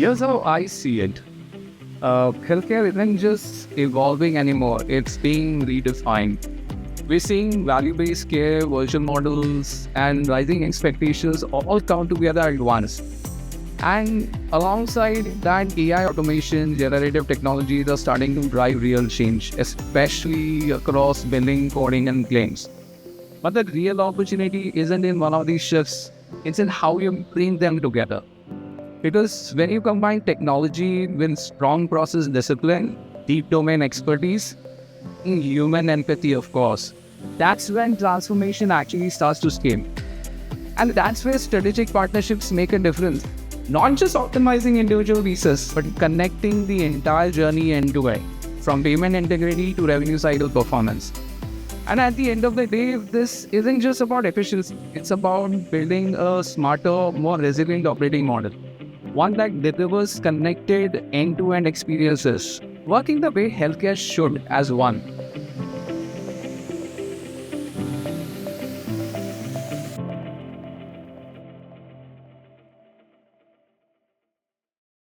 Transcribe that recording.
Here's how I see it. Healthcare isn't just evolving anymore, it's being redefined. We're seeing value-based care, virtual models, and rising expectations all come together at once. And alongside that, AI automation, generative technologies are starting to drive real change, especially across billing, coding, and claims. But the real opportunity isn't in one of these shifts, it's in how you bring them together. Because when you combine technology with strong process discipline, deep domain expertise, and human empathy, of course, that's when transformation actually starts to scale. And that's where strategic partnerships make a difference. Not just optimizing individual pieces, but connecting the entire journey end to end, from payment integrity to revenue cycle performance. And at the end of the day, this isn't just about efficiency, it's about building a smarter, more resilient operating model. One that delivers connected end-to-end experiences, working the way healthcare should as one.